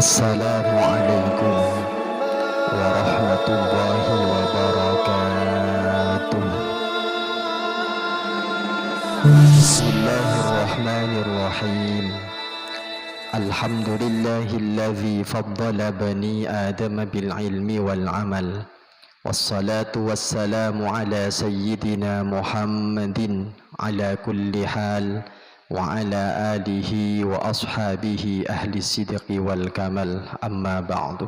Assalamualaikum warahmatullahi wabarakatuh. Bismillahirrahmanirrahim. Alhamdulillahilladzi faddala bani Adam bil ilmi wal amal. Wassalatu wassalamu ala sayyidina Muhammadin ala kulli hal wa ala alihi wa ashabihi ahli sidqi wal kamal, amma ba'du.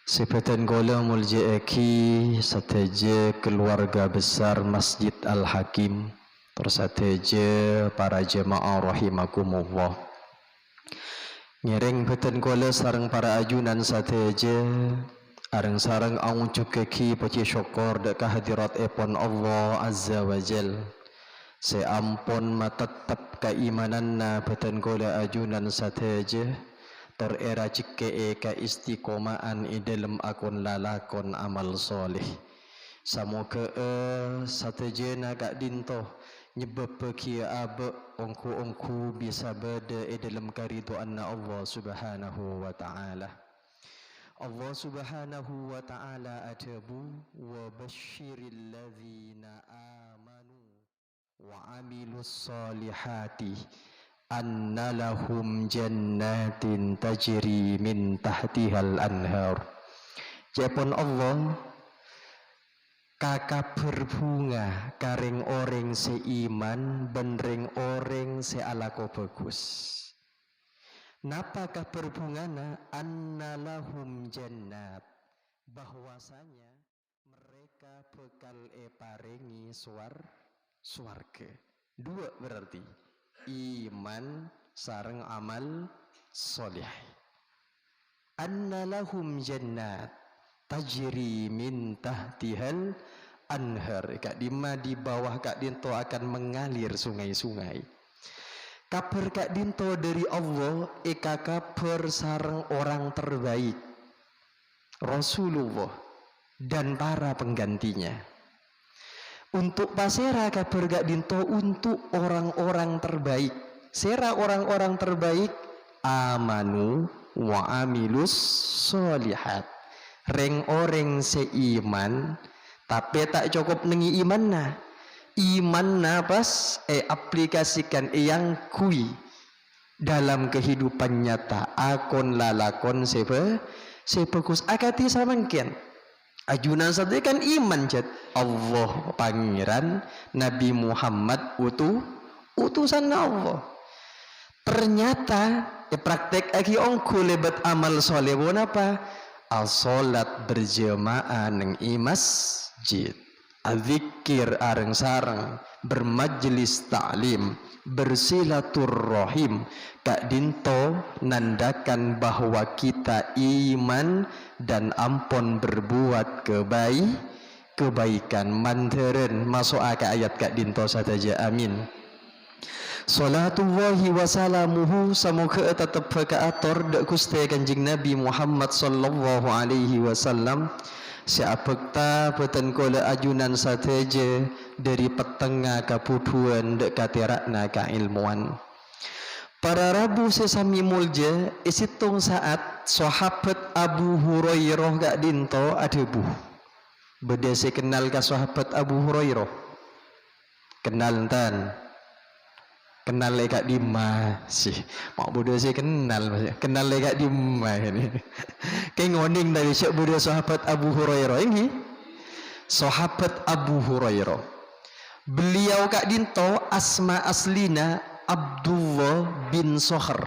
Sifatan gola muljaaki sateja keluarga besar Masjid Al-Hakim, tersateja para jemaah rahimakumullah. Ngereng beten gola sarang para ajunan sateja areng sarang aung cukeki paci syukur dak kehadirat epon Allah Azza wa Jal. Seampun matetap keimananna beten gola ajunan sateja terera cike ka istiqomaan i dalam akun lalakon amal soleh. Samoga satejena gak dinto nyebab pekia abe ongku bisa beda i dalam kariduanna Allah Subhanahu wa ta'ala. Allah Subhanahu wa ta'ala atabu wa basyiril ladzina amanu wa amilus salihati anna lahum jannatin tajri min tahtihal anhar. Japon Allah kakak berbunga karing orang seiman benring orang sealako bagus. Napa kabar bungana? Anna lahum jannat, bahwasanya mereka bekal paringi swarga. Dua berarti iman sareng amal soleh. Anna lahum jannat tajri min tahtihal anhar. Kak dima di bawah kak dinto akan mengalir sungai-sungai. Kabar kak dinto dari Allah eka kabar sareng orang terbaik Rasulullah dan para penggantinya. Untuk pasera kabar kak dinto untuk orang-orang terbaik. Sera orang-orang terbaik amanu wa amilus solihat. Reng orang seiman tapi tak cukup nengi imanna. Iman napas aplikasikan yang kui dalam kehidupan nyata akon lalakon sepekus akati samangkian ajunan satu kan iman cat Allah pangeran Nabi Muhammad utusan Allah. Ternyata praktek aki ongku lebat amal soleh apa as-salat berjamaah neng masjid, adzikir areng sareng, bermajlis ta'lim, bersilaturrahim. Kak dinto nandakan bahwa kita iman dan ampun berbuat kebaikan. Manteren masuk ke ayat kak dinto saja, amin. Salatullahi wa salamuhu samoga tetap kaator dak Gusti Kanjeng Nabi Muhammad sallallahu alaihi wasallam. Siapakta beten kola ajunan sateja dari petengah kapuduan dek katerakna ka ilmuan. Para rabu sesami mulja isitung saat sahabat Abu Hurairah gak dinto adebu. Bedese kenal ka sahabat Abu Hurairah. Kenal tan. Kenal lekak dima sih. Mak bodoh sih kenal lekak dima ini. Kayak ngoning dari syek bodoh sahabat Abu Hurairah ini. Sahabat Abu Hurairah. Beliau kak dinto asma aslina Abdullah bin Sohr.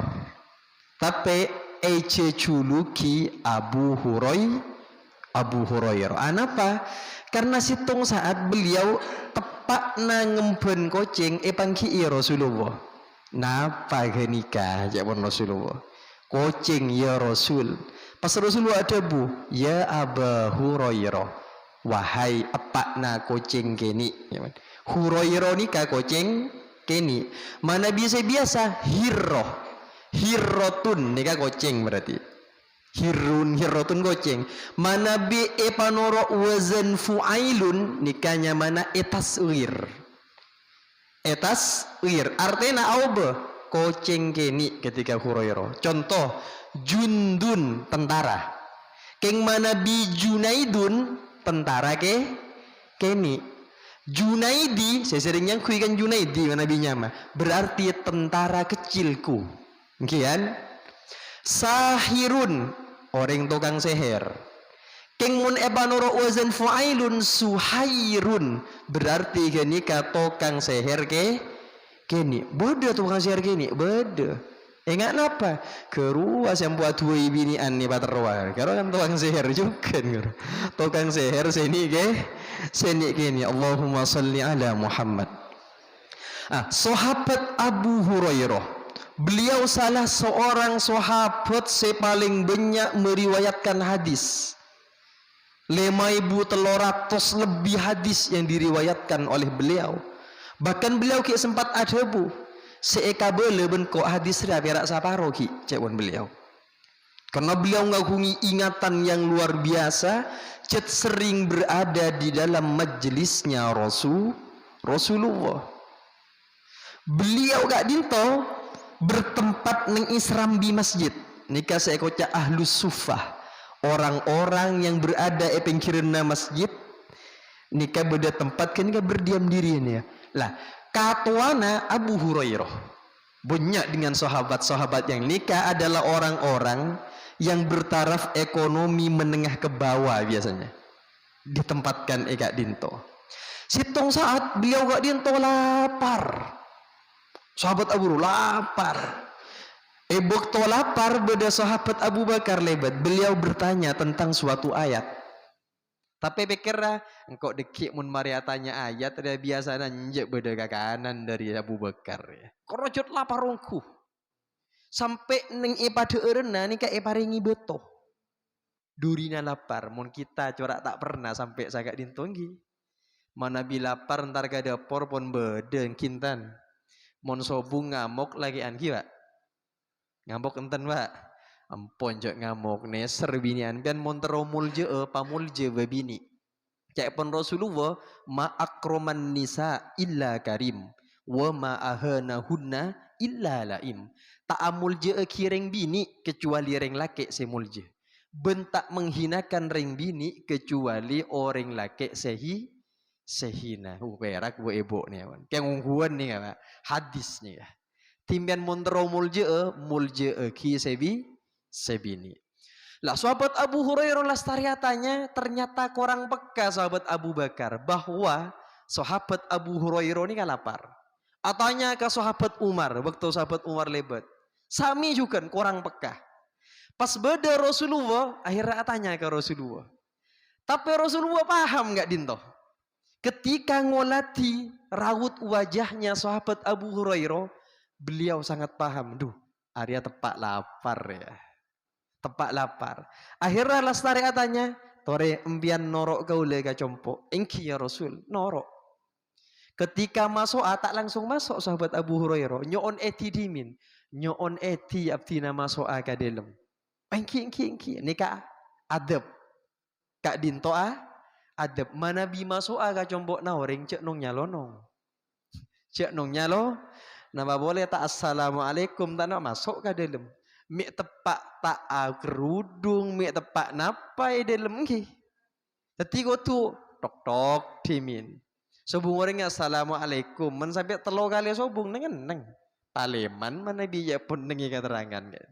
Tapi ece culuki Abu Hurairah. Anapa? Karena situng saat beliau tepat ngemben kucing pangki Rasulullah. Napa genika jawab Rasulullah. Kucing ya Rasul. Pas Rasulullah ada bu, ya Abu Hurairah. Wahai epakna kucing keni. Hurairah nika kucing keni. Mana biasa hirrotun nika kucing berarti. Hirrotun goceng. Mana bi epanoro wazan fuailun nikahnya mana etaswir artinya auba koceng keni ketika Hurairah. Contoh Jundun tentara. Keng mana bi Junaidun tentara keni. Junaidi, saya sering yang kuikan Junaidi mana nabinya mah. Berarti tentara kecilku. Kian. Sahirun, orang tukang seher. Keng mun ebanoro wazan fuailun suhairun, berarti kini ka tukang seher kini. Beda tukang seher kini, beda. Ingat apa? Keruas yang buat dua binian nih paterwa. Kalau kan tukang seher juga kan. Tukang seher sini sini kini. Allahumma salli ala Muhammad. Sahabat Abu Hurairah. Beliau salah seorang sahabat sepaling banyak meriwayatkan hadis. 5.300 lebih hadis yang diriwayatkan oleh beliau. Bahkan beliau sempat ada bu. Seeka bele benko hadis ria perak saparo ki cewon beliau. Karena beliau ngagumi ingatan yang luar biasa, cet sering berada di dalam majelisnya Rasulullah. Beliau gak dinto bertempat neng isram di masjid. Nikah seekocak ahlus sufah, orang-orang yang berada di pinggiran masjid. Nikah beda tempat kan nikah berdiam diri ini ya. Lah katuana Abu Hurairah banyak dengan sahabat-sahabat yang nikah adalah orang-orang yang bertaraf ekonomi menengah ke bawah biasanya ditempatkan Eka Dinto. Situng saat beliau gak Dinto lapar, sahabat Abu lapar, ebok to lapar beda sahabat Abu Bakar lebat. Beliau bertanya tentang suatu ayat. Tapi pikirlah engkau dekik mun Maria tanya ayat ada biasa nanjek beda kanan dari Abu Bakar ya. Korojot laparungku. Sampai neng pada erena ni ka paringi beto. Durina lapar mun kita corak tak pernah sampai sagak dintonggi. Mana bila lapar ntar ka dapur pun beda kintan. Mun sobung ngamuk lagi anki Pak. Ngamuk enten Pak. Ampun jok ngamuk neser binian pian monteromul je pamul je babini. Cek pun Rasulullah ma akroman nisa illa karim wa ma ahanahunna illa laim. Tak amul je kireng bini kecuali reng laki semul je. Bentak menghinakan reng bini kecuali orang laki sehina. Perak bu ebo ni awan. Kyang ungguan ni kan hadis ni ya. Timbian monteromul je mulje ki sebini. Lah sahabat Abu Hurairah lastariatanya ternyata korang peka sahabat Abu Bakar bahwa sahabat Abu Hurairah ini kan lapar. Atanya ke sahabat Umar waktu sahabat Umar lebat. Sami juga korang peka. Pas beda Rasulullah akhirnya tanya ke Rasulullah. Tapi Rasulullah paham nggak Dinto? Ketika ngolati raut wajahnya sahabat Abu Hurairah, beliau sangat paham. Duh, Arya tepak lapar ya. Tepak lapar. Akhirnya lastari atanya, tore empian norok kau lega compok. Engki ya Rasul, norok. Ketika masuk tak langsung masuk sahabat Abu Hurairah. Nyoon eti dimin. Nyoon eti abdina masuk aga delem. Engki. Nika adab. Kak Dinto adab. Mana bi masuk aga compok naoring cek nong nyalonong. Cek nong nyalo. Nama boleh tak assalamualaikum tak nak masuk ke dalam. Mik tepak tak kerudung, mik tepak napai dalam ki. Tapi kau tu tok dimin. Sobung orangnya assalamualaikum. Men sampai telo kali sobung neng. Paleman mana biya pun nengi keterangan kan.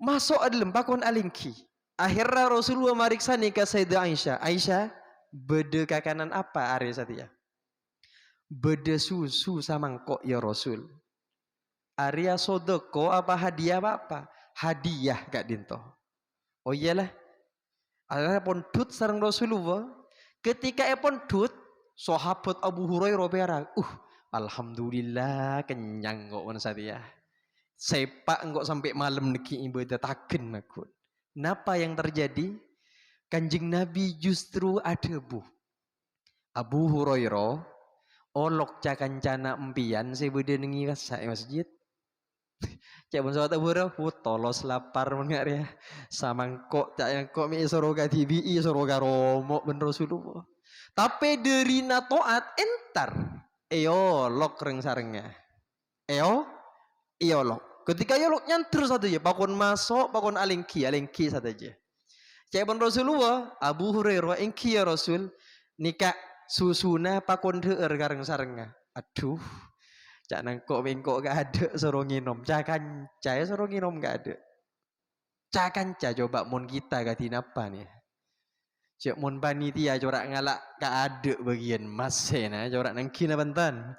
Masuk dalam pakon alingki. Akhirnya Rasulullah mariksa ni ke Sayyidah Aisyah. Aisyah beda kakanan apa Arya Satya? Beda susu sama kok ya Rasul. Arya sodoko apa hadiah apa? Hadiah Kak Dinto. Oh iyalah. Akhirnya pondut sareng Rasulullah. Ketika pondut, sahabat Abu Hurairah perak. Alhamdulillah kenyang kok wan Satya. Sepak engkau sampai malam neki ibadah taken aku. Napa yang terjadi? Kanjeng Nabi justru ada bu. Abu Hurairah olok cakan cana empian sebeda nengi kasak masjid. Cak pun sahabat Abu Hurairah tolos lapar mengar ya. Samangkok cak yang kok mi soroga TBI soroga romo ben Rasulullah. Tapi dari natoat entar. Lok reng sarengnya. Iyo lok. Ketika ya lo nyantur satu je, pakon masuk, pakon alengki satu je. Cakap Rasulullah, Abu Hurairah, engki ya Rasul, nikah susuna pakon deur gareng sarenga. Aduh, cak nangkok bengkok gak ada suruh nginom, cakan caya suruh nginom gak ada. Cakan caya coba mon kita gatin apa nih? Cak mon panitia corak ngalak gak ada bagian masih na corak nangkin bantan.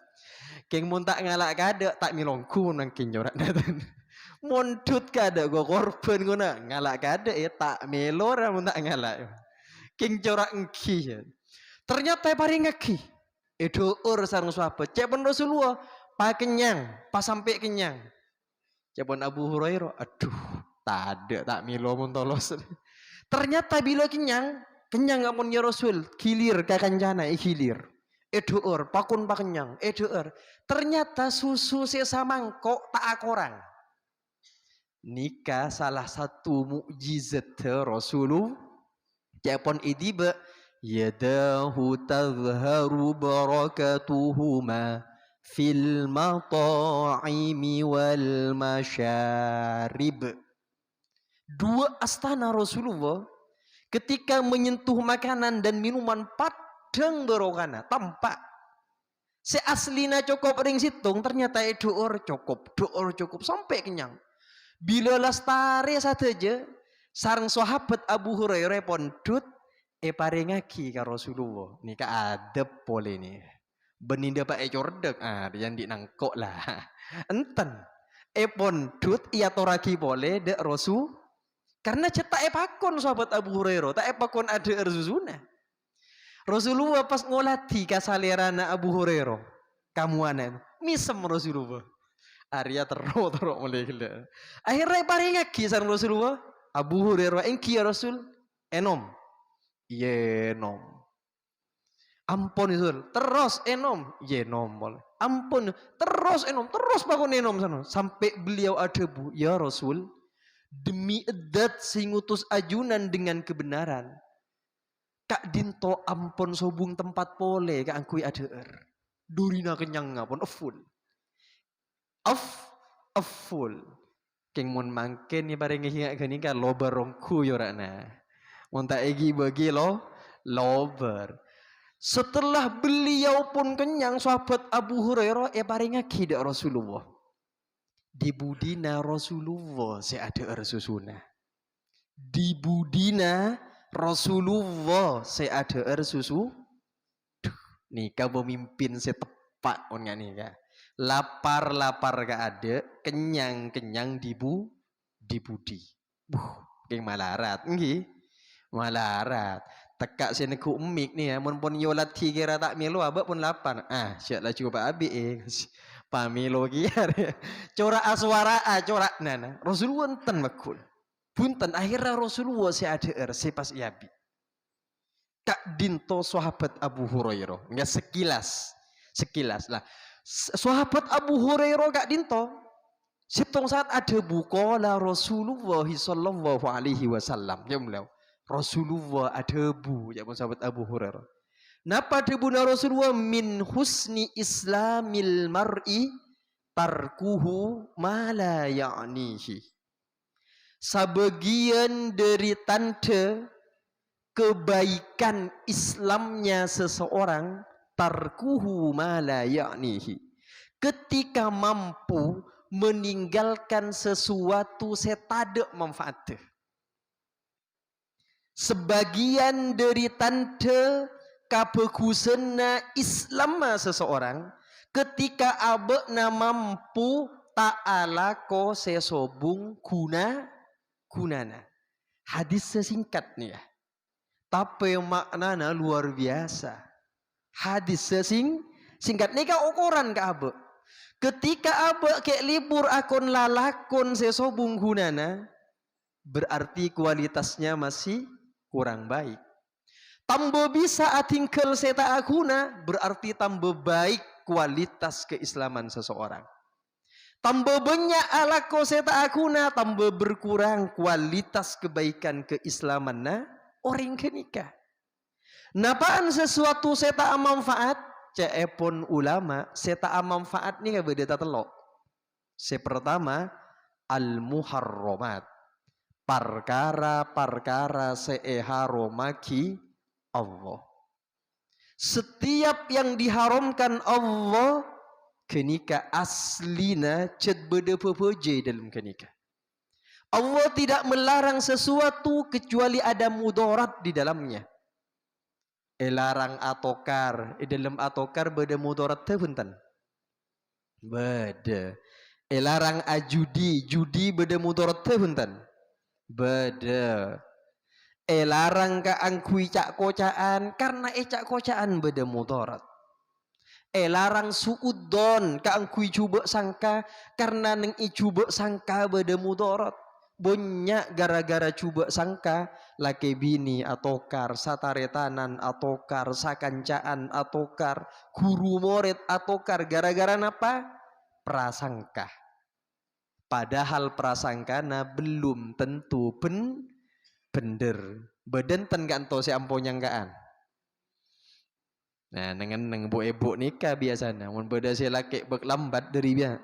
Keng mon tak ngalak kada tak milongku nangkin jorak datan. Mondut kada go korban guna ngalak kada tak melor mun tak ngalak. Keng jorak engki. Ternyata paring ngeki. Dour sareng sahabat. Cek pun Rasulullah pa kenyang, pas sampai kenyang. Cek pun Abu Hurairah, aduh, tak ada tak milo mun tolos. Ternyata bila kenyang amun ya Rasul, kilir kakanjana kilir. Dour, pakun pakenyang, dour. Ternyata susu sesa mangkok tak akorang. Nikah salah satu mukjizat Rasulullah. Japon idiba yadahu tazharu barakatuhuma fil mata'imi wal masyarib. Dua astana Rasulullah ketika menyentuh makanan dan minuman padang berokana tampak seaslina cukup ring situng ternyata door cukup sampai kenyang. Bila lestari saja sareng sahabat Abu Hurairah pondut paringaki ka Rasulullah ni ka adep pole ni beninda pak cordek yang dinangkok lah enten pondut ia toraki pole dek Rasul karena cetak pakon sahabat Abu Hurairah tak pakon ada erzuzuna. Rasulullah pas ngolati kasalerana Abu Hurairah kamu anak misem Rasulullah Arya teruk mulai gila akhirnya paringaki sareng Rasulullah Abu Hurairah engki ya Rasul enom ye nom ampun itu terus enom ye nom boleh ampun terus enom terus pakon enom sana sampai beliau adebu ya Rasul demi edat sing utus ajunan dengan kebenaran kak dinto ampun sobung tempat pole kak angkui adeer durina kenyang ngapun full keng mon mangken ni bareng hinga gani kan lobar rongku yorana mon tak egi bagi lobar setelah beliau pun kenyang sahabat Abu Hurairah bareng akidah Rasulullah di budina Rasulullah ada susuna di budina Rasulullah ada susu nikah pemimpin setepak on nih kah lapar gak ada kenyang di budi keng malarat nggih malarat tekak sini ku emik nih ya mun pun yolat kira tak milo abak pun lapan siap lah coba abi pamilo kira corak aswara corak nana Rasulullah enten makul punten akhirnya Rasulullah si ada pas iabi kak dinto sahabat Abu Hurairah nggak sekilas lah sahabat Abu Hurairah kak dinto situng saat ada bukola Rasulullah sallallahu alaihi wasallam ya beliau Rasulullah ada bu ya sahabat Abu Hurairah napa debu na Rasulullah min husni islamil mar'i tarkuhu ma la ya'nihi sebagian dari tanda kebaikan Islamnya seseorang tarkuhu ma la ya'nihi ketika mampu meninggalkan sesuatu setada manfaatnya sebagian dari tanda kabagusanna Islam seseorang ketika abekna mampu ta'ala ko sesobung gunana hadis sesingkat nih ya tapi maknanya luar biasa hadis singkat ini kan ukuran ke abe ketika abe kayak libur akun lalakun sesobung gunana berarti kualitasnya masih kurang baik tambah bisa atingkel seta aguna berarti tambah baik kualitas keislaman seseorang tambah banyak alako seta aguna tambah berkurang kualitas kebaikan keislaman orang kenikah napaan sesuatu seta manfaat cepon ulama seta manfaat ni beda telok pertama al-muharramat, perkara-perkara seharomaki Allah. Setiap yang diharamkan Allah kenika aslina ced beda pepeje dalam kenika. Allah tidak melarang sesuatu kecuali ada mudarat di dalamnya. Larang atokar, dalam atokar beda mudarat tepunten. Beda. Larang ajudi, judi beda mudarat tepunten. Beda. Larang ka angkui cak kocaan karena cak kocaan beda mudarat. Larang suudon ka angkui cuba sangka karena neng cuba sangka beda mudarat. Banyak gara-gara cuba sangka laki bini atokar, sataretanan atokar, sakancaan atokar, guru murid atokar, gara-gara napa? Prasangka. Padahal prasangkana belum tentu bener. Bedenten kan to si ampo nyangkaan. Nah, neng bu nikah biasanya, mun beda si laki lambat dari dia.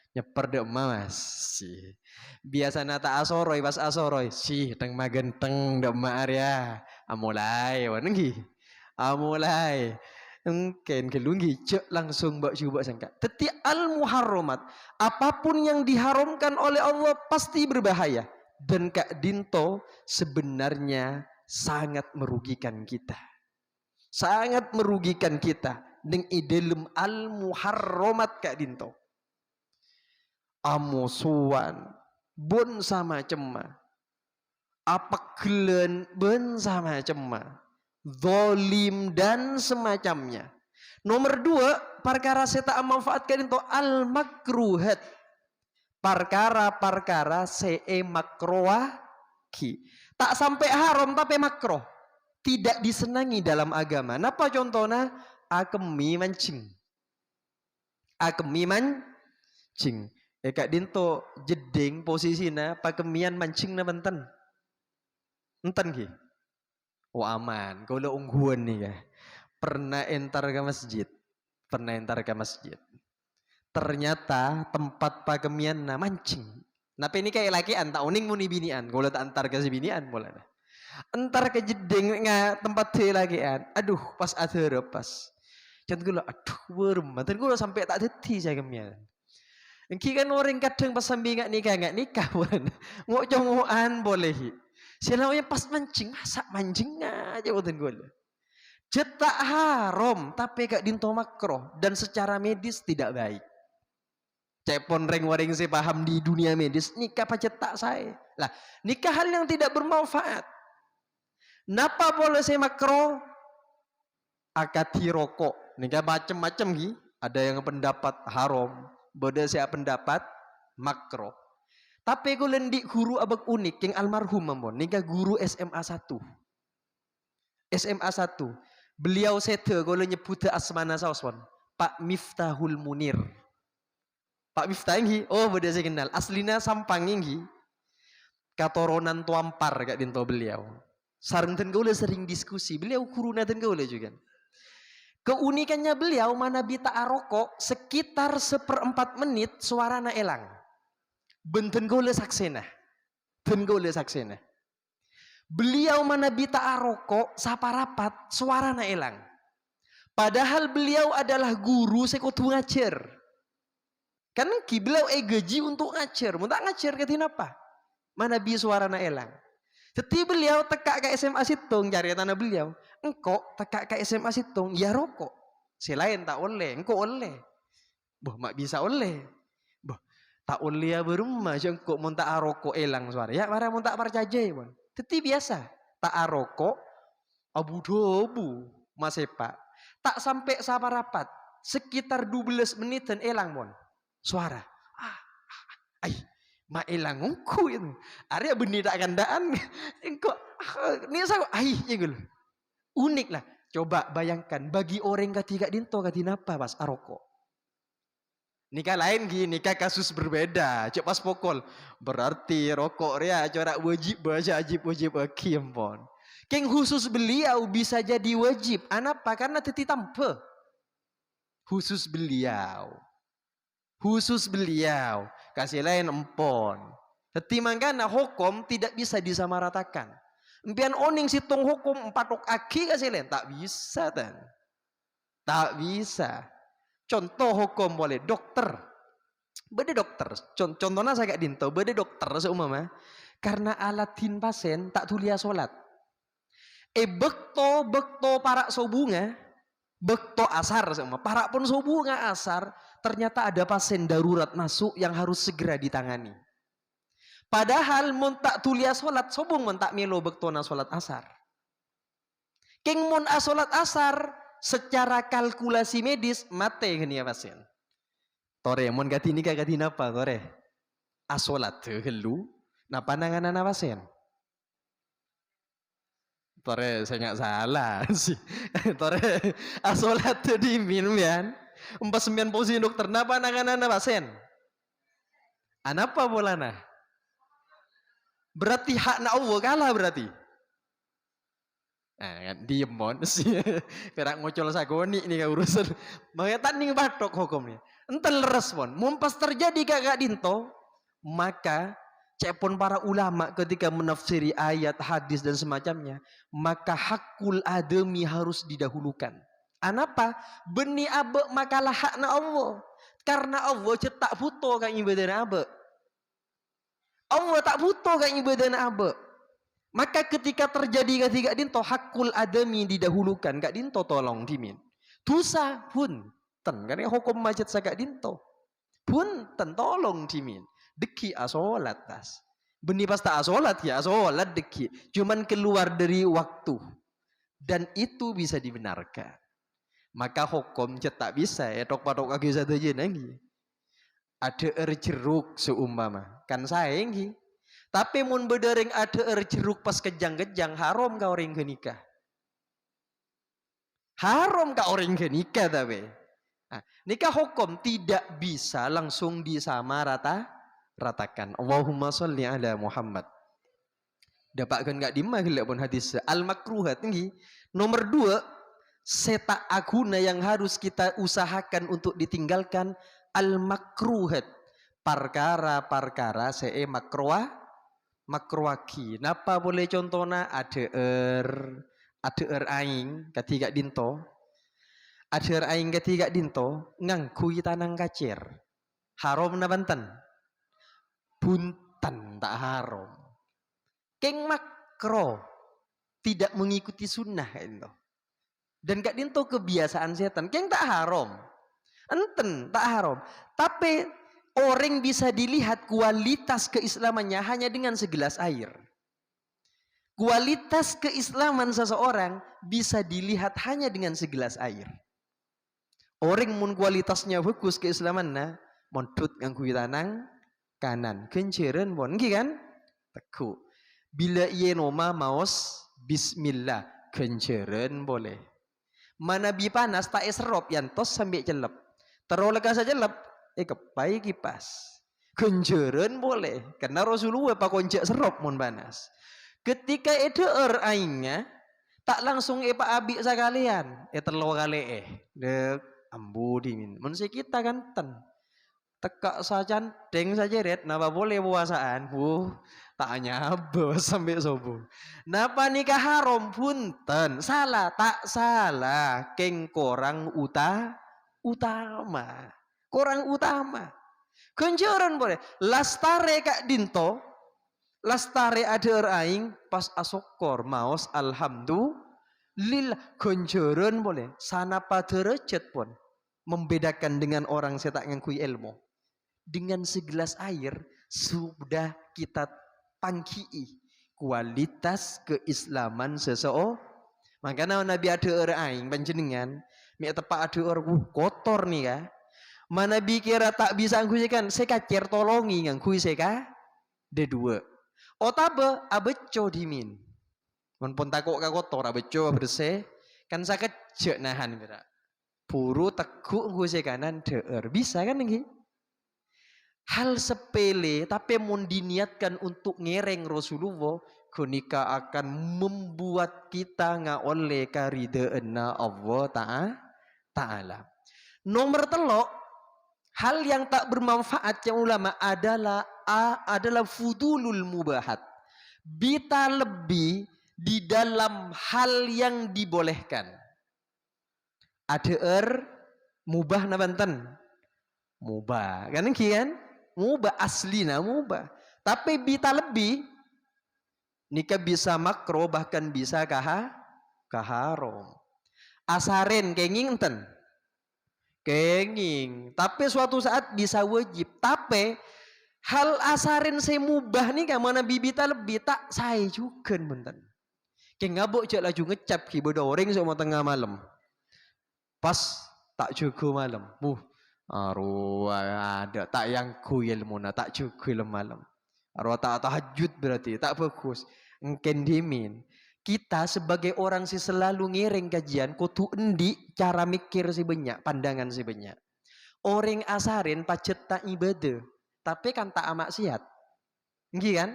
Nyeper dek mas sih biasa nata asoroy pas asoroy sih teng magenteng dek ma area amulai wanenggi amulai mungkin kelunggi cek langsung mbak coba sangka teti al muharramat apapun yang diharamkan oleh Allah pasti berbahaya dan Kak Dinto sebenarnya sangat merugikan kita dengan idelum al muharramat Kak Dinto. Amusuan bun sama cema apa kelen bun sama cema zolim dan semacamnya. Nomor 2 perkara seta manfaatkan itu al makruhat perkara makruah ki tak sampai haram tapi makruh tidak disenangi dalam agama. Napa contohnya? Akemi mancing Kak Dinto jeding posisinya pakemian mancing na benten ki aman kalau ungguan nih ya pernah entar ke masjid ternyata tempat pakemian na mancing napa ini kayak lakian tak uning muni binian kalau tak antar ke si binian boleh entar ke jeding nga tempat te lakian aduh pas ada pas jangan gula aduh berem gula sampai tak deti saya kemian. Engki kan orang kadang pas sambil nggak nikah ngok jongoan boleh. Selawanya pas mancing masak mancing aja boten gue. Cetak haram tapi Kak Dinto makroh dan secara medis tidak baik. Cepon reng-waring saya paham di dunia medis nikah pacetak saya. Lah nikah hal yang tidak bermanfaat. Napa boleh saya makroh? Akati rokok nikah macam-macam ki. Ada yang pendapat haram. Beda saya pendapat makro. Tapi aku lendik guru abang unik yang almarhum mambon. Nikah guru SMA 1. SMA 1. Beliau sete kalau nyebut asmana sauswan. Pak Miftahul Munir. Pak Miftah ini, oh beda saya kenal. Aslinya Sampang ini. Katoronan Tuampar Kak Dinto beliau. Sareng ten gaule sering diskusi. Beliau guru naten gaule juga. Keunikannya beliau mana bita aroko sekitar 1/4 menit suarana elang. Benten gole saksena. Beliau mana bita aroko saparapat suarana elang. Padahal beliau adalah guru sekutu ngajar. Kan beliau gaji untuk ngajar. Mau tak ngajar ketin apa? Mana bi suarana elang. Tetapi beliau tekak ke SMA Situng cari tanah beliau. Engkau tekak ke SMA Situng ya rokok. Selain tak oleh, engkau oleh. Boh mak bisa oleh. Boh tak oleh ya berumah. Engkau mau tak rokok elang suara. Ya marah mau tak percaya bon. Tetapi biasa tak rokok abu dobu masepa. Tak sampai sabar rapat. Sekitar 12 menit dan elang bon. Suara. Ma elang ngku itu. Arya benih tak kandaan. Engkau ni saya gitu. Unik lah. Coba bayangkan bagi orang ketiga Dinto katin apa pas aroko. Nikah lain gini, nikah kasus berbeda. Cek pas pokol. Berarti rokok ria corak wajib baca wajib akimpon. Keng khusus beliau bisa jadi wajib. Anapa? Karena teti Khusus beliau. kasih lain empon. Tetapi mangkana hukum tidak bisa disamaratakan. Empian oning situng hukum 4 aki kasih lain tak bisa tan. Tak bisa. Contoh hukum boleh dokter. Bede dokter. Contohnya saya gak dinto. Bede dokter seumpama karena alatin pasien tak tulia solat. Bekto para sobunga, bekto asar seumpama. Para pun sobunga asar. Ternyata ada pasien darurat masuk yang harus segera ditangani. Padahal mun tak tulia solat sobung mun tak melo bektona solat asar. King mun solat asar secara kalkulasi medis mate gini ya pasien. Tore mun gatini kagatin apa tore? Asolat helu na pananganan pasien. Tore saya nggak salah sih. Tore asolat di minum ya. 49 posisi dokter na pananganan pasien. Anapa bolana? Berarti hak na Allah kalah berarti. Nah, diem mon sih. Perak ngocol sagoni nih urusan. Makanya tanding batok hukumnya. Entel respon. Mumpas terjadi kagak dinto, maka cepon para ulama ketika menafsiri ayat, hadis dan semacamnya, maka hakul adami harus didahulukan. Anapa? Beni abe makalah hakna Allah. Karena Allah cetak buto kan ibadah abe. Allah tak butuh kan ibadah abe. Maka ketika terjadi ketiga dinto hakul adami didahulukan, gak dinto tolong dimin. Dosa pun ten kan hukum macet sagak dinto. Pun ten tolong dimin. Deki asolat tas. Beni pasta asolat ya asolat deki. Cuman keluar dari waktu. Dan itu bisa dibenarkan. Maka hukum cetak bisa ya tok patok kaki satu aja lagi. Ada jeruk seumpama kan sayang ki. Tapi mun bedereng ada jeruk pas kejang-kejang haram ka orang ke nikah. Haram ka orang ke nikah tapi. Nah, nikah hukum tidak bisa langsung disamaratakan. Allahumma sholli ala Muhammad. Dapatkan enggak di mah pun hadis al makruhat tinggi. Nomor 2 seta aguna yang harus kita usahakan untuk ditinggalkan al makruhat. Perkara-perkara see makruaki. Napa boleh contohnya ada aing ketiga dinto. Ada aing ketiga dinto ngangkui tanang kacir. Haram na banten. Bunten tak haram. Keng makro tidak mengikuti sunnah itu. Dan gak dinto kebiasaan setan. Keng tak haram. Enten tak haram. Tapi orang bisa dilihat kualitas keislamannya hanya dengan segelas air. Kualitas keislaman seseorang bisa dilihat hanya dengan segelas air. Orang mun kualitasnya bagus keislamannya, montut ngangkui tanang kanan, kenceren bon kan? Teku. Bila ia noma maos bismillah, kenceren boleh. Mana bi panas tak serop yantos sambil celep. Teroleh saja celep, kepai kipas. Kenceren boleh, karena Rasulullah pak konjak serop mon panas. Ketika itu aingnya tak langsung pak abi sekalian, terlalu kali dek ambu dimin. Manusia kita kan ten. Tekak saja deng saja red, napa boleh puasaan? Tak nyaba sampai sobo. Napa nikah haram punten? Salah tak salah. Keng korang utama. Korang utama. Kenjaran boleh. Lastare kak dinto. Lastare ada aing pas asokor maos alhamdulillah. Kenjaran boleh. Sana pada derajat pun membedakan dengan orang saya tak ngangkui ilmu. Dengan segelas air sudah kita pangkii kualitas keislaman seseorang. Makanya Nabi ada aing panjenengan, mi tepak ada kotor nih ka. Mana kira tak bisa ngkuikan, saya kacer tolongi ngangkui saya de dua. Otabe abeco dimin. Mun pun takut ka kotor abeco bersih kan sakit cek nahan kira. Puru tekuk ngkui saya kanan deer bisa kan nggih? Hal sepele tapi mun diniatkan untuk ngereng Rasulullah kunika akan membuat kita oleh karideena Allah Ta'ala. Nomor telok Hal yang tak bermanfaat yang ulama adalah fudulul mubahat. Bita lebih di dalam hal yang dibolehkan. Ada mubah na banten. Mubah. Kan kian? Mubah aslina mubah. Tapi bita lebih nikah bisa makro bahkan bisa kaharom. Asarin kenging enten. Kenging. Tapi suatu saat bisa wajib. Tapi hal asarin saya mubah nih mana bibita lebih tak saya juga benten. Kayak ngabuk cek laju ngecap ki bedoreng sama tengah malam. Pas tak juga malam. Arwah ada tak yang kuyel muna tak juga malam. Arwah tak tahajud berarti tak bagus. Engken dimin. Kita sebagai orang si selalu ngiring kajian, kutu endi cara mikir si banyak, pandangan si banyak. Orang asarin pacet tak ibadah, tapi kan tak maksiat. Nggih kan?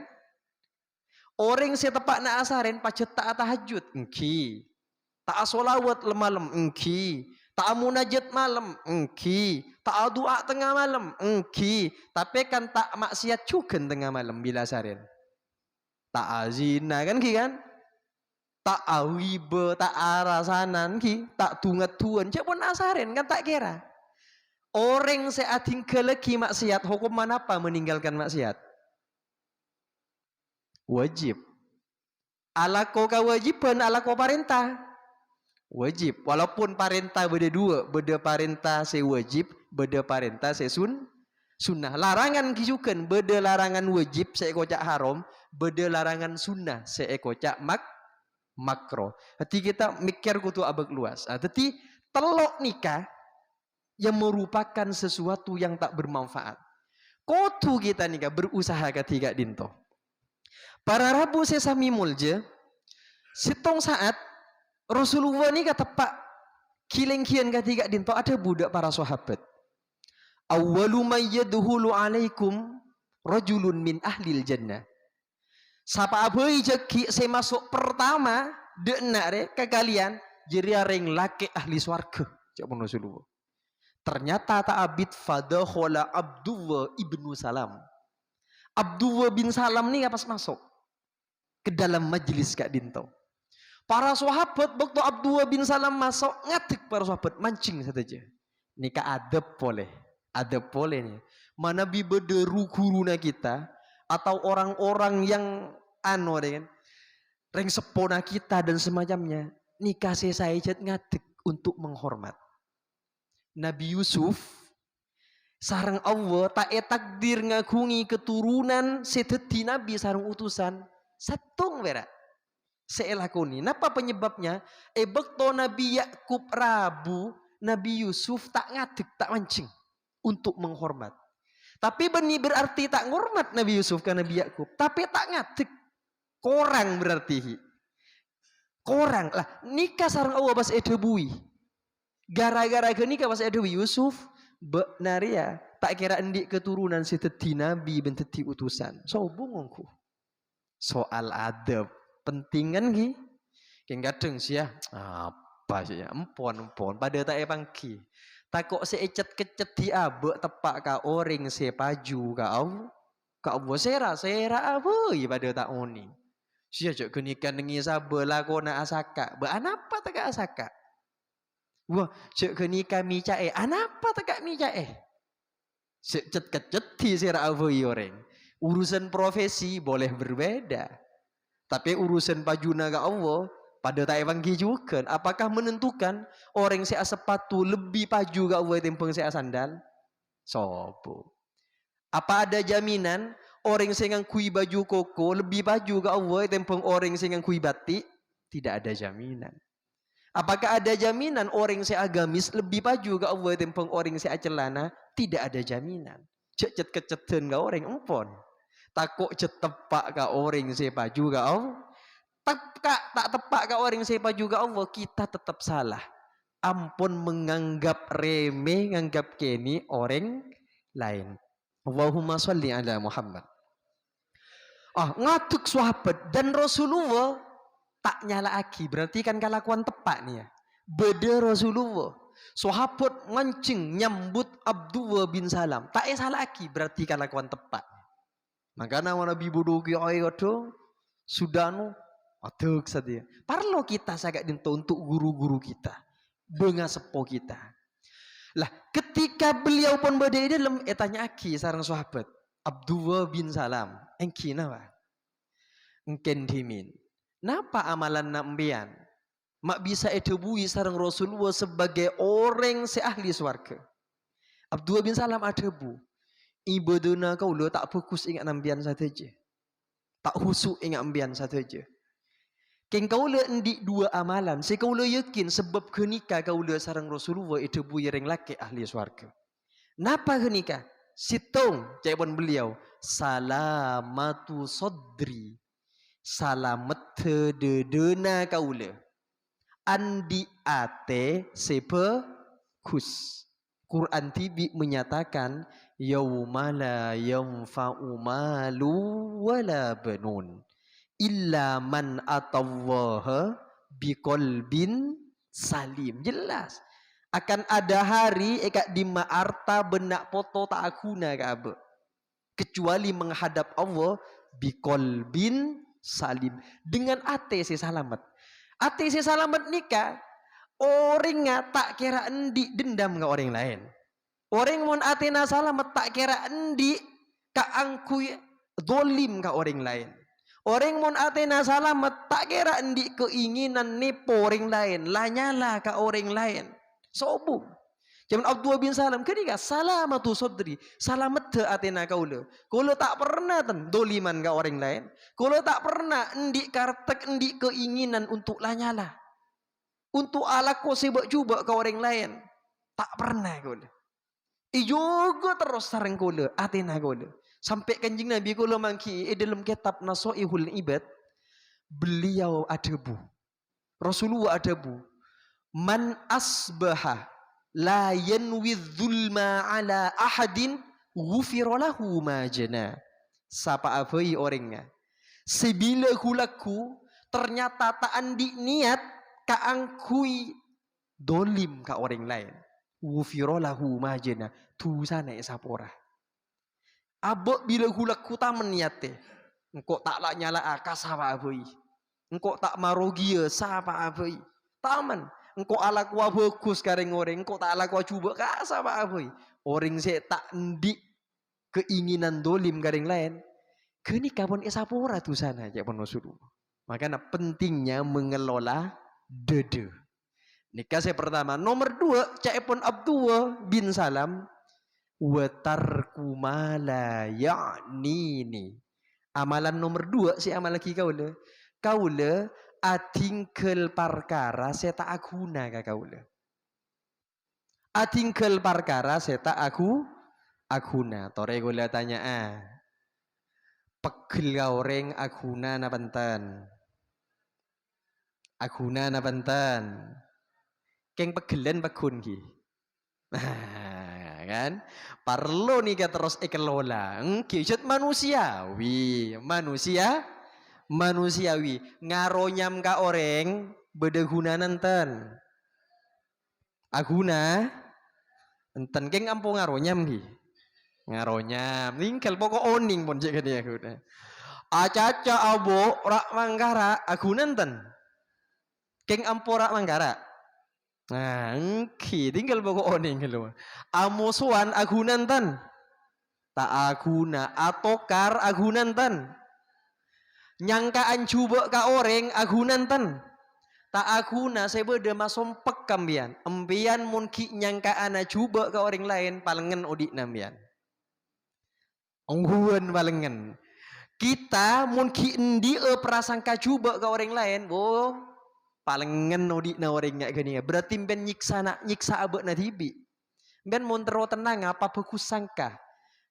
Orang si tepak nak asarin pacet tak tahajud, engki. Tak solawat malam, engki. Tak munajat malam, engki. Tak doa tengah malam, engki. Tapi kan tak maksiat juga tengah malam bila asarin. Tak azina kan ki kan? Tak awibe, tak arasanan ki, tak tungat tuan, cek pun asarin kan tak kira. Orang seading lagi maksiat, hukum mana apa meninggalkan maksiat? Wajib. Ala ko kewajiban, ala ko perintah. Wajib. Walaupun perintah beda dua, beda perintah se wajib, beda perintah se sunnah. Larangan kisukan, beda larangan wajib se kocak haram, beda larangan sunnah se kocak makro. Hati kita mikir kutu abek luas. Tapi telok nikah yang merupakan sesuatu yang tak bermanfaat. Kutu kita nikah berusaha ketiga dinto. Para rabu sesami mulje, sitong saat Rasulullah ni kata pak kileng-kian ketiga dinto ada budak para sahabat. Awwalu may yadkhulu alaikum rajulun min ahlil jannah. Sapa abai jeki saya masuk pertama denak re ke kalian jadi ring laki ahli swarga cak Rasulullah. Ternyata tak abid fadakhala Abdullah ibnu Salam. Abdullah bin Salam ni pas masuk ke dalam majlis Kak Dinto. Para sahabat waktu Abdullah bin Salam masuk ngatik para sahabat mancing saja. Nikah adab boleh nih. Mana bi bederu guruna kita atau orang-orang yang dengan ring sepona kita dan semacamnya nikah saya ngadik untuk menghormat Nabi Yusuf sarang Allah tak takdir ngagungi keturunan sedeti Nabi sarang utusan satung berak seelakoni napa penyebabnya bekto Nabi Yakub Rabu Nabi Yusuf tak ngadik tak mancing untuk menghormat. Tapi benih berarti tak ngormat Nabi Yusuf ke Nabi Yakub. Tapi tak ngatik. Korang berarti. Korang lah. Nikah sarang Allah pas edebui. Gara-gara ke nikah pas edebui Yusuf. Benaria. Tak kira endik keturunan si teti Nabi ben teti utusan. So bungongku. Soal adab. Pentingan ki. Yang kadang sih ya. Apa sih ya. Empon. Pada tak epangki. Takok seecet kecet di abek tepak ka orang sepaju ka Allah sera apa pada tak oni. Sia cok kenikan nengi sabela kona asaka. Ba anapa tak asaka? Wah cok kenika micae anapa tak micae? Seecet kecet di sera apa orang. Urusan profesi boleh berbeda. Tapi urusan pajuna ka Allah pada tak evanggi juga. Apakah menentukan orang yang sepatu lebih paju ke Allah tempeng saya sandal? Sopo. Apa ada jaminan orang yang kui baju koko lebih paju ke Allah tempeng orang yang kui batik? Tidak ada jaminan. Apakah ada jaminan orang yang agamis lebih paju ke Allah tempeng orang yang celana? Tidak ada jaminan. Cecet keceten ke orang empon. Takut cetepak ke orang yang paju ke Allah. Tak tepak ke orang siapa juga Allah kita tetap salah. Ampun menganggap remeh, menganggap kini orang lain. Allahumma sholli ala Muhammad. Ngatuk sahabat dan Rasulullah tak nyala aki. Berarti kan kelakuan tepak nih ya. Beda Rasulullah. Sahabat mancing nyambut Abdullah bin Salam. Tak salah lagi berarti kelakuan tepat. Makanya Nabi bodoh kiai itu sudah aduk saja. Parlo kita sangat untuk guru-guru kita, bengasepo kita. Lah ketika beliau pun berada dalam tanya aki sarang sahabat Abdullah bin Salam, engki nawa? Engken dimin. Napa amalan nambian? Mak bisa edebui sarang Rasulullah sebagai orang seahli swarga. Abdullah bin Salam adebu. Ibaduna kau lo tak fokus ingat nambian saja. Tak husuk ingat nambian saja. Keng kau le endik dua amalan. Si kau le yakin sebab kenikah kau le sarang Rasulullah edebu yang laki ahli swarga. Napa kenikah? Sitong cakapun beliau. Salamatu sodri. Salamet dedena kau le. Andi ate sepe kus. Quran tibi menyatakan yauma la yanfa'u malu wala banun illa man atallaha biqalbin salim. Jelas akan ada hari ekat di ma'arta benak poto tak akuna ka apa kecuali menghadap Allah biqalbin salim dengan ate si salamat. Ate si salamat nikah orang tak kira endi dendam ke orang lain. Orang mon atena salamat tak kira endi ka angkui dolim ke orang lain. Orang mon atena salamat tak kira endi keinginan nepo orang lain, lanyala ke orang lain. Sobung. Zaman Abdullah bin Salam ketika salamatu sodri, salamat te atena kaula. Kaula tak pernah ten doliman ke orang lain. Kaula tak pernah endi kartek endi keinginan untuk lanyala. Untuk alaku sebab cuba ke orang lain. Tak pernah kaula. Juga terus sareng kaula atena kaula. Sampai kanjeng Nabi kaula mangki dalam kitab Nasaihul Ibad beliau adebu. Rasulullah adebu. Man asbaha la yanwi dzulma ala ahadin ghufira lahu ma jana. Sapa avai orangnya. Sebila hulaku ternyata tak andi niat ka angkui dolim ka orang lain. Ghufira lahu ma jana. Tu sana sapora. Abok bila hulaku tak meniate. Engkau tak lak nyala akas sapa avai. Engkau tak marogia sapa avai. Taman. Engkau ala kuah bagus kareng orang, engkau tak ala kuah cuba kasa apa apa. Orang saya tak ndik keinginan dolim kareng lain. Kini kapan esapora tu sana aja penusudu. Makanya pentingnya mengelola dede. Nikah saya pertama. Nomor dua, cakapun Abdullah bin Salam. Watarku mala ya'nini. Amalan nomor dua, si amal lagi kaula. Kaula atingkel perkara seta aguna ka kaula. Atingkel perkara seta aguna. Tore gula tanya pegel gaureng aguna na panten. Aguna na panten. Keng pegelan pegun ki. Kan? Perlu nih terus ekelola. Kisut manusiawi. Manusiawi ngaronyam ka orang bedeguna nenten aguna enten keng ampo ngaronyam ki ngaronyam ningkel pokok oning pun cek dia aguna acaca abo rak mangkara aguna nenten keng ampo rak mangkara nah engki tinggal pokok oning lho amusuan aguna nenten tak aguna atokar aguna nenten nyangkaan coba ka orang agunan ten tak aguna sebeda masompek kambian embian munki nyangkaan coba ka orang lain palengen odik nambian ongguan palengen kita munki endi prasangka coba ka orang lain bo palengen odik na orang ngak gini berarti ben nyiksa abek na tibi ben mun tero tenang apa bagus sangka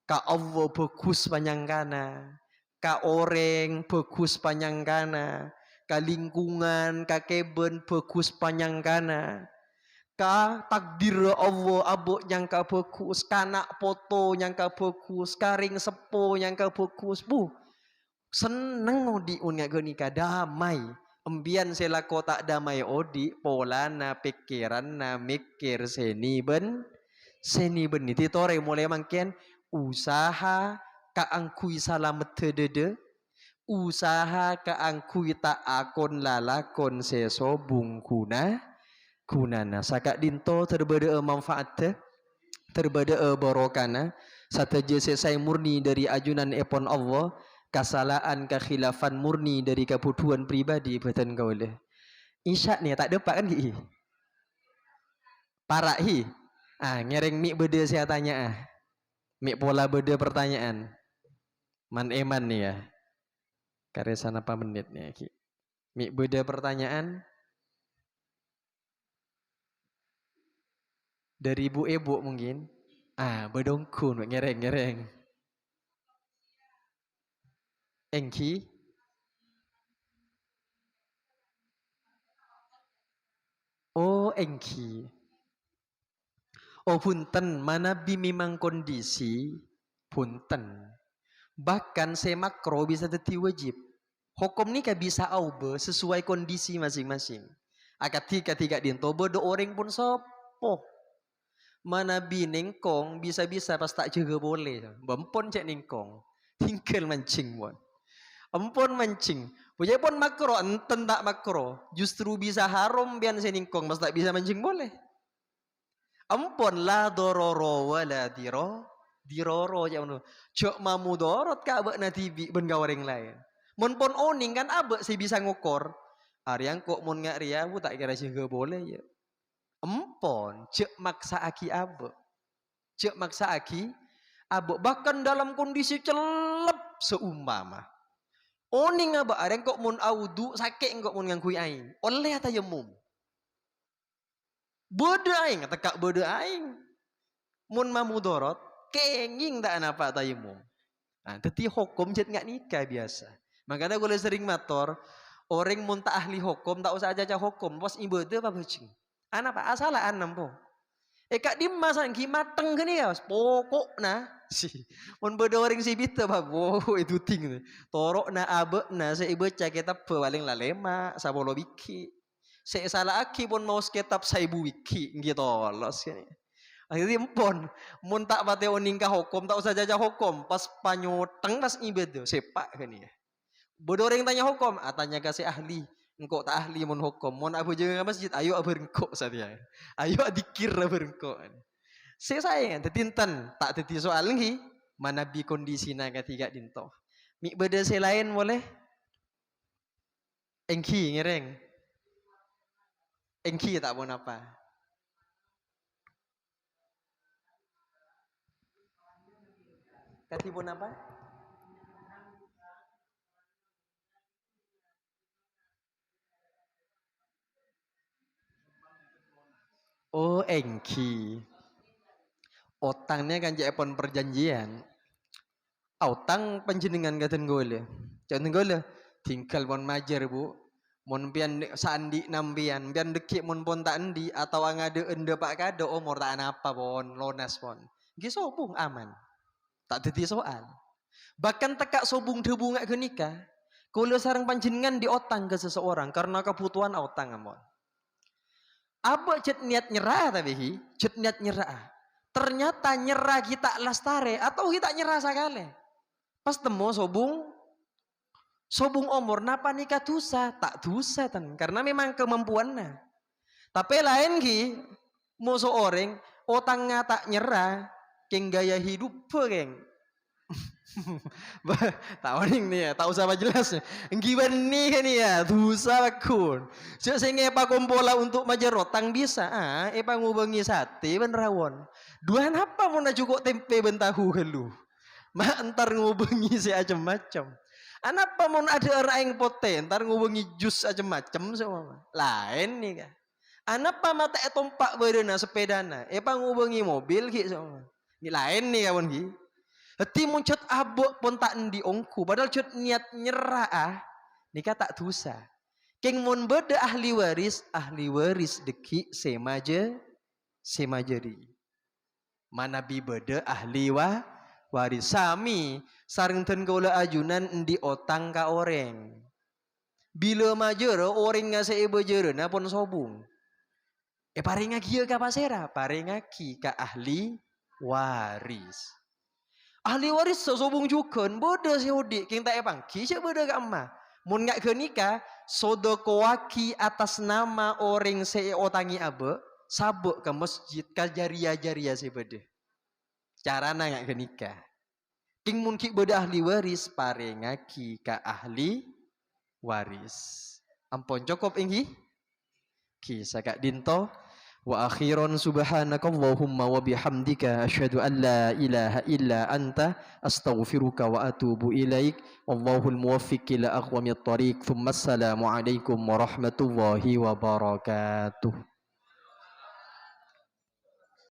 ka Allah bagus panyangkana ka orang bagus panyangkana, ka lingkungan, ka keben bagus panyangkana, ka takdir Allah abok nyangka bagus, kanak foto nyangka bagus, karing sepo nyangka bagus, bu seneng di unya genika damai, Embian sela kotak damai odi pola na pikiran na mikir seni ben itu tore mulai mangken usaha kaangkui salamet tedede usaha kaangkui tak akon lalakon sesobung kunana saka dinto terbeda manfaat terbeda barokana sataja selesai murni dari ajunan epon Allah kesalahan kekhilafan murni dari kebutuhan pribadi beten kau le isyak ni tak dapat kan ki parak hi ngereng mik beda saya tanya mik pola beda pertanyaan man eman ni ya karesan apa menit ni ki mik beda pertanyaan dari ibu mungkin bedongkun ngereng engki engki punten manabi memang kondisi punten bahkan semakro bisa jadi wajib hukum ni kan bisa aube sesuai kondisi masing-masing ketika dintobo do orang pun sopo manabi nengkong bisa-bisa pas tak juga boleh bempon cek nengkong tinggal mancing bon ampun mancing punya pun makro enten tak makro justru bisa haram bian seningkong mas tak bisa mancing boleh ampun la dororo wala diroro ya unu cok mamu dorot ka abek na tibi ben gawaring lain mun pun oning kan abek si bisa ngukor ariang kok mun ngak ria bu tak kira juga boleh ya ampun cek maksa aki abek cek maksa aki abek bahkan dalam kondisi celep seumpama oning aba areng kok mun audu sakit kok mun ngangkui aing oleh tayamum bode aing tekak bode aing mun mamudorot kenging tak napa tayamum teti hukum jet ngak nikah biasa makanya gue sering mator orang mun tak ahli hukum tak usah aja hukum pos ibade apa bacing apa asal anam po kak dimasan ki mateng gini ya pokok nah si mun beda orang si bita babo itu ting torok na abe na se ibu cak kitab paling lalema sabolo biki se salah aki pun mau kitab saibu wiki gitu los kan akhirnya pun mun tak pate oningkah hukum tak usah jajah hukum pas panyoteng pas ibadah sepak kan ya bodoh orang tanya hukum tanya kasih ahli engkau tak ahli mun hukum mun abu jangan masjid ayo berengkok saja ayo dikir berengkok saya tetinten tak teti soal lagi mana bi kondisi na ketiga dinto mik beda selain boleh engki ngereng engki tak pun apa katipun apa engki otangnya kan japon perjanjian utang panjenengan gaten gole jangan gole tinggal mon majer bu mon pian sandi nambian pian dekik mon pon tak endi atau ngade ende pak kado umur tak apa pon lonas pon nggih sobung aman tak dadi soal bahkan tekak sobung debu ngak genika kalau sarang panjenengan diotang ke seseorang karena kebutuhan utang amon apa cet niat nyerah tapi cet niat nyerah ternyata nyerah kita lastare atau kita nyerah sakale pas temu sobung umur napa nikah dosa tak dosa tan karena memang kemampuannya tapi lain ki musuh orang otang tak nyerah keng gaya hidup keng tawaring nih ya tak usah jelasnya gimana nih kan ya dosa kun saya apa kompola untuk majar rotang bisa apa ngubangi sate ben rawon dua apa mau cukup tempe ben tahu helu entar ngubangi si macam apa mau ada orang yang poten entar ngubangi jus macam semua lain nih kan apa mata tompak berena sepedana apa ngubangi mobil gitu semua ini lain nih kawan ki hati muncul abok pun tak endi ongku padahal cut niat nyerah nikah tak dosa keng mun beda ahli waris deki semajeri mana bi beda ahli waris sami sareng ten kaula ajunan endi otang ka oreng Bila majera orang ngasih bejera na pun sobung. Paringaki ka pasera, paringaki ka ahli waris. Ahli waris sobung juga, bodoh si udik, kita pangki, siapa bodoh ka emak. Mun ngak ke nikah, sodokowaki atas nama orang otangi abe, sabuk ke masjid, ke jaria-jaria si bodoh. Cara ngak ke nikah. King mun ki bodoh ahli waris, paringaki ka ahli waris. Ampun cukup inghi? Kisah kak dinto. Wa akhiran subhanakallahumma wa bihamdika asyhadu an la ilaha illa anta astaghfiruka wa atubu ilaik. Wallahul muwaffiq ila aqwamit thariq. Thumma assalamu alaikum warahmatullahi wabarakatuh.